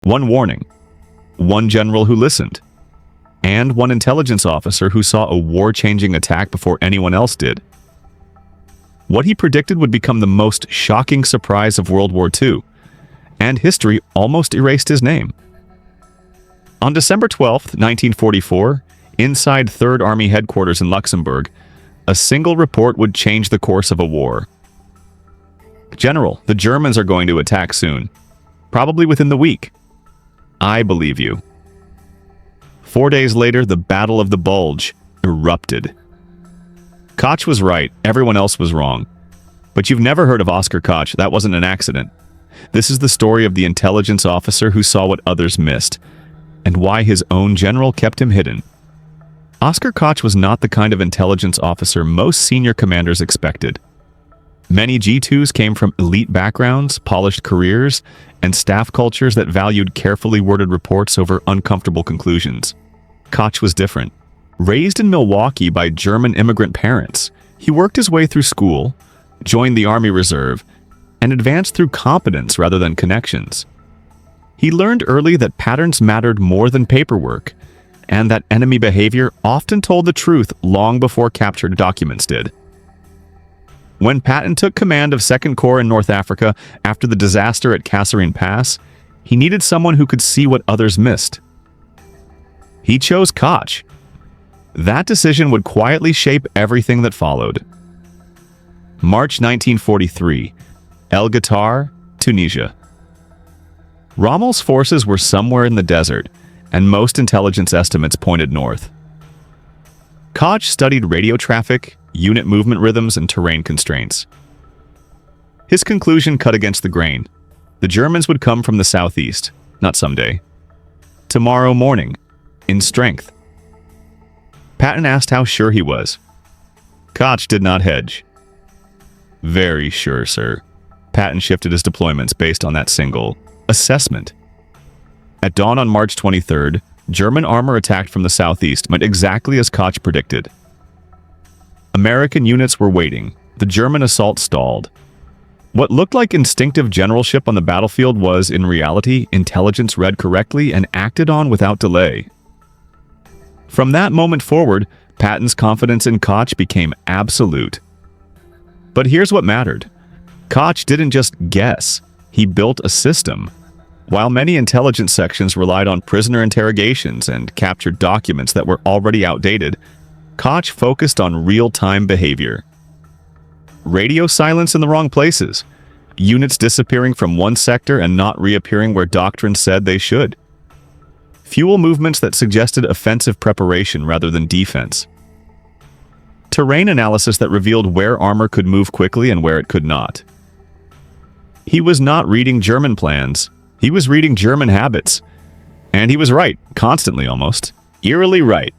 One warning, one general who listened, and one intelligence officer who saw a war-changing attack before anyone else did. What he predicted would become the most shocking surprise of World War II, and history almost erased his name. On December 12th, 1944, inside 3rd Army headquarters in Luxembourg, a single report would change the course of a war. "General, the Germans are going to attack soon. Probably within the week. I believe you." 4 days later, the Battle of the Bulge erupted. Koch was right, everyone else was wrong. But you've never heard of Oscar Koch, that wasn't an accident. This is the story of the intelligence officer who saw what others missed, and why his own general kept him hidden. Oscar Koch was not the kind of intelligence officer most senior commanders expected. Many G2s came from elite backgrounds, polished careers, and staff cultures that valued carefully worded reports over uncomfortable conclusions. Koch was different. Raised in Milwaukee by German immigrant parents, he worked his way through school, joined the Army Reserve, and advanced through competence rather than connections. He learned early that patterns mattered more than paperwork, and that enemy behavior often told the truth long before captured documents did. When Patton took command of 2nd Corps in North Africa after the disaster at Kasserine Pass, he needed someone who could see what others missed. He chose Koch. That decision would quietly shape everything that followed. March 1943, El Ghatar, Tunisia. Rommel's forces were somewhere in the desert, and most intelligence estimates pointed north. Koch studied radio traffic, unit movement rhythms, and terrain constraints. His conclusion cut against the grain. The Germans would come from the southeast, not someday. Tomorrow morning, in strength. Patton asked how sure he was. Koch did not hedge. "Very sure, sir." Patton shifted his deployments based on that single assessment. At dawn on March 23rd, German armor attacked from the southeast went exactly as Koch predicted. American units were waiting. The German assault stalled. What looked like instinctive generalship on the battlefield was, in reality, intelligence read correctly and acted on without delay. From that moment forward, Patton's confidence in Koch became absolute. But here's what mattered. Koch didn't just guess. He built a system. While many intelligence sections relied on prisoner interrogations and captured documents that were already outdated, Koch focused on real-time behavior. Radio silence in the wrong places. Units disappearing from one sector and not reappearing where doctrine said they should. Fuel movements that suggested offensive preparation rather than defense. Terrain analysis that revealed where armor could move quickly and where it could not. He was not reading German plans. He was reading German habits. And he was right, constantly almost. Eerily right.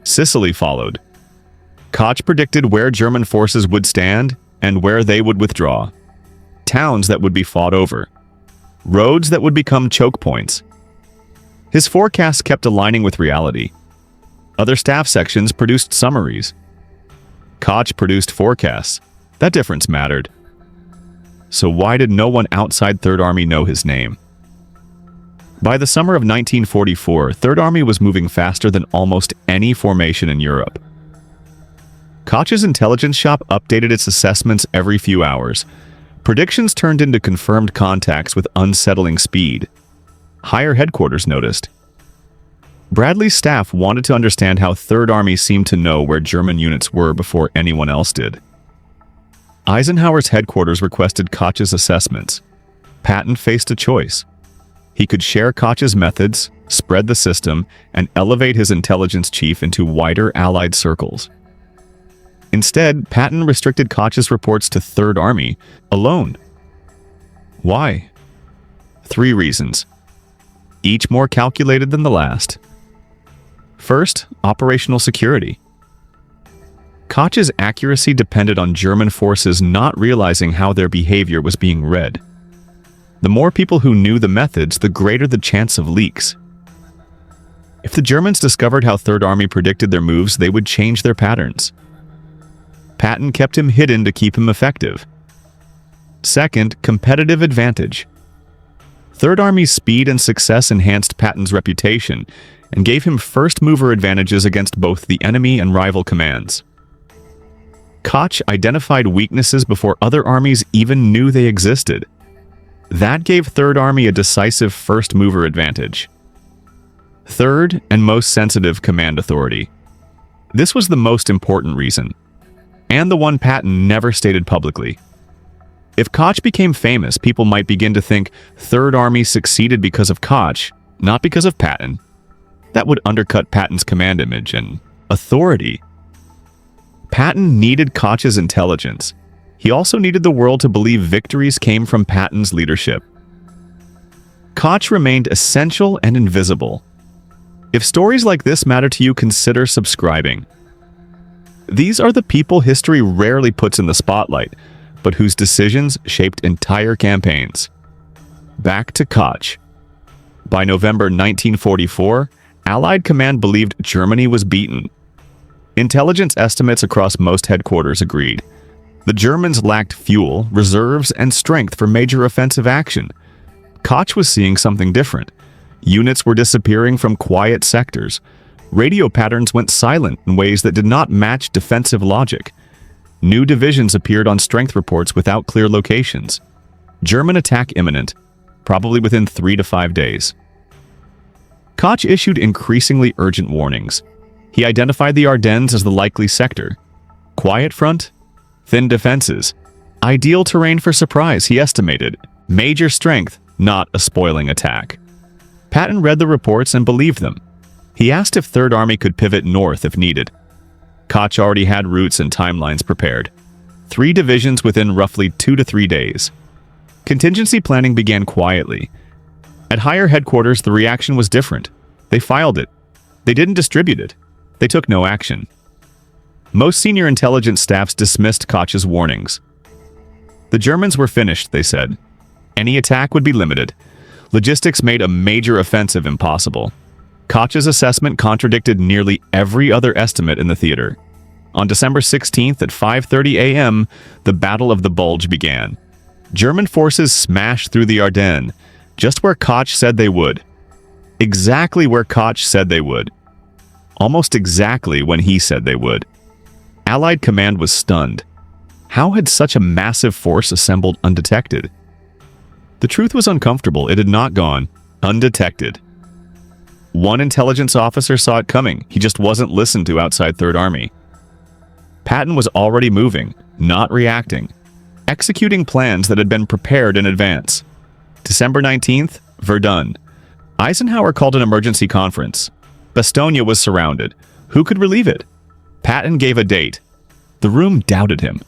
Sicily followed. Koch predicted where German forces would stand and where they would withdraw. Towns that would be fought over. Roads that would become choke points. His forecasts kept aligning with reality. Other staff sections produced summaries. Koch produced forecasts. That difference mattered. So why did no one outside 3rd Army know his name? By the summer of 1944, 3rd Army was moving faster than almost any formation in Europe. Koch's intelligence shop updated its assessments every few hours. Predictions turned into confirmed contacts with unsettling speed. Higher headquarters noticed. Bradley's staff wanted to understand how 3rd Army seemed to know where German units were before anyone else did. Eisenhower's headquarters requested Koch's assessments. Patton faced a choice. He could share Koch's methods, spread the system, and elevate his intelligence chief into wider Allied circles. Instead, Patton restricted Koch's reports to 3rd Army alone. Why? 3 reasons, each more calculated than the last. First, operational security. Koch's accuracy depended on German forces not realizing how their behavior was being read. The more people who knew the methods, the greater the chance of leaks. If the Germans discovered how 3rd Army predicted their moves, they would change their patterns. Patton kept him hidden to keep him effective. Second, competitive advantage. Third Army's speed and success enhanced Patton's reputation and gave him first-mover advantages against both the enemy and rival commands. Koch identified weaknesses before other armies even knew they existed. That gave Third Army a decisive first-mover advantage. Third, and most sensitive, command authority. This was the most important reason, and the one Patton never stated publicly. If Koch became famous, people might begin to think Third Army succeeded because of Koch, not because of Patton. That would undercut Patton's command image and authority. Patton needed Koch's intelligence. He also needed the world to believe victories came from Patton's leadership. Koch remained essential and invisible. If stories like this matter to you, consider subscribing. These are the people history rarely puts in the spotlight, but whose decisions shaped entire campaigns. Back to Koch. By November 1944, Allied command believed Germany was beaten. Intelligence estimates across most headquarters agreed. The Germans lacked fuel, reserves, and strength for major offensive action. Koch was seeing something different. Units were disappearing from quiet sectors. Radio patterns went silent in ways that did not match defensive logic. New divisions appeared on strength reports without clear locations. German attack imminent, probably within 3 to 5 days. Koch issued increasingly urgent warnings. He identified the Ardennes as the likely sector. Quiet front, thin defenses. Ideal terrain for surprise, he estimated. Major strength, not a spoiling attack. Patton read the reports and believed them. He asked if Third Army could pivot north if needed. Koch already had routes and timelines prepared. 3 divisions within roughly 2 to 3 days. Contingency planning began quietly. At higher headquarters, the reaction was different. They filed it. They didn't distribute it. They took no action. Most senior intelligence staffs dismissed Koch's warnings. The Germans were finished, they said. Any attack would be limited. Logistics made a major offensive impossible. Koch's assessment contradicted nearly every other estimate in the theater. On December 16th at 5:30 a.m., the Battle of the Bulge began. German forces smashed through the Ardennes, just where Koch said they would. Exactly where Koch said they would. Almost exactly when he said they would. Allied command was stunned. How had such a massive force assembled undetected? The truth was uncomfortable. It had not gone undetected. One intelligence officer saw it coming. He just wasn't listened to outside Third Army. Patton was already moving, not reacting, executing plans that had been prepared in advance. December 19th, Verdun. Eisenhower called an emergency conference. Bastogne was surrounded. Who could relieve it? Patton gave a date. The room doubted him.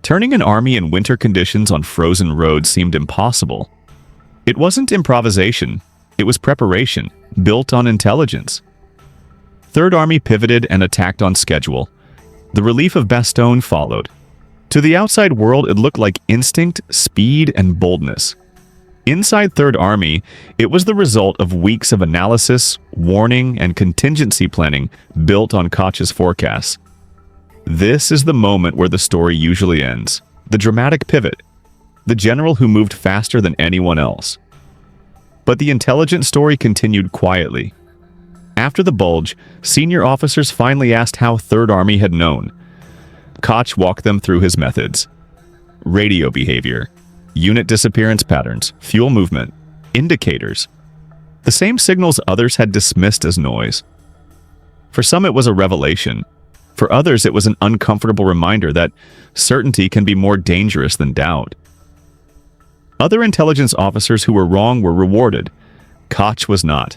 Turning an army in winter conditions on frozen roads seemed impossible. It wasn't improvisation. It was preparation, built on intelligence. Third Army pivoted and attacked on schedule. The relief of Bastogne followed. To the outside world, it looked like instinct, speed, and boldness. Inside Third Army, it was the result of weeks of analysis, warning, and contingency planning built on Koch's forecasts. This is the moment where the story usually ends. The dramatic pivot. The general who moved faster than anyone else. But the intelligence story continued quietly. After the Bulge, senior officers finally asked how Third Army had known. Koch walked them through his methods. Radio behavior. Unit disappearance patterns, fuel movement, indicators. The same signals others had dismissed as noise. For some it was a revelation. For others it was an uncomfortable reminder that certainty can be more dangerous than doubt. Other intelligence officers who were wrong were rewarded. Koch was not.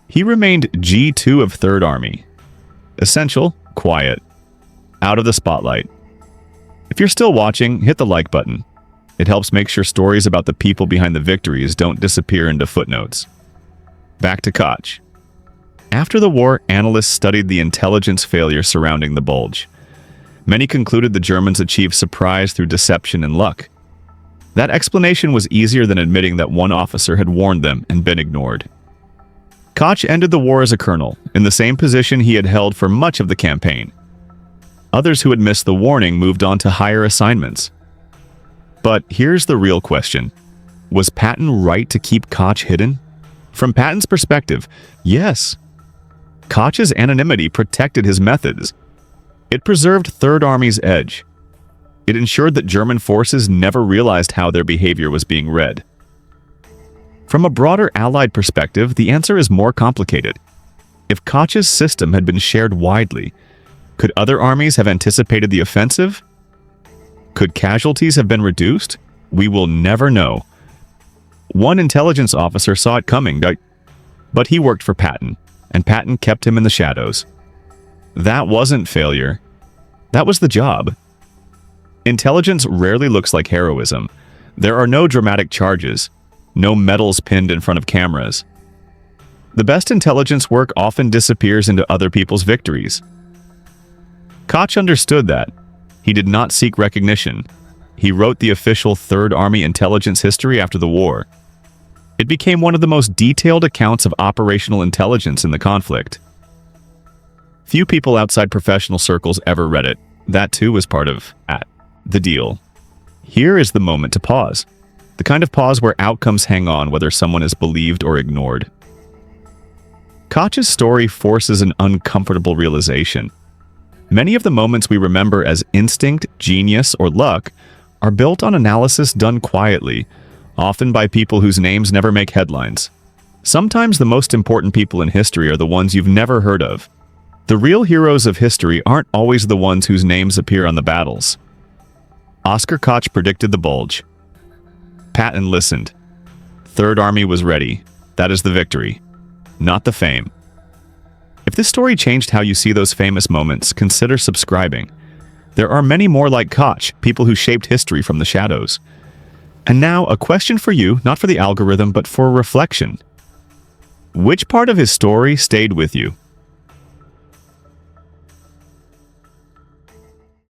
He remained G2 of Third Army. Essential, quiet, out of the spotlight. If you're still watching, hit the like button. It helps make sure stories about the people behind the victories don't disappear into footnotes. Back to Koch. After the war, analysts studied the intelligence failure surrounding the Bulge. Many concluded the Germans achieved surprise through deception and luck. That explanation was easier than admitting that one officer had warned them and been ignored. Koch ended the war as a colonel, in the same position he had held for much of the campaign. Others who had missed the warning moved on to higher assignments. But here's the real question. Was Patton right to keep Koch hidden? From Patton's perspective, yes. Koch's anonymity protected his methods. It preserved Third Army's edge. It ensured that German forces never realized how their behavior was being read. From a broader Allied perspective, the answer is more complicated. If Koch's system had been shared widely, could other armies have anticipated the offensive? Could casualties have been reduced? We will never know. One intelligence officer saw it coming, but he worked for Patton, and Patton kept him in the shadows. That wasn't failure. That was the job. Intelligence rarely looks like heroism. There are no dramatic charges, no medals pinned in front of cameras. The best intelligence work often disappears into other people's victories. Koch understood that. He did not seek recognition. He wrote the official Third Army intelligence history after the war. It became one of the most detailed accounts of operational intelligence in the conflict. Few people outside professional circles ever read it. That too was part of the deal. Here is the moment to pause. The kind of pause where outcomes hang on whether someone is believed or ignored. Koch's story forces an uncomfortable realization. Many of the moments we remember as instinct, genius, or luck are built on analysis done quietly, often by people whose names never make headlines. Sometimes the most important people in history are the ones you've never heard of. The real heroes of history aren't always the ones whose names appear on the battles. Oskar Koch predicted the Bulge. Patton listened. Third Army was ready. That is the victory, not the fame. If this story changed how you see those famous moments, consider subscribing. There are many more like Koch, people who shaped history from the shadows. And now, a question for you, not for the algorithm, but for reflection. Which part of his story stayed with you?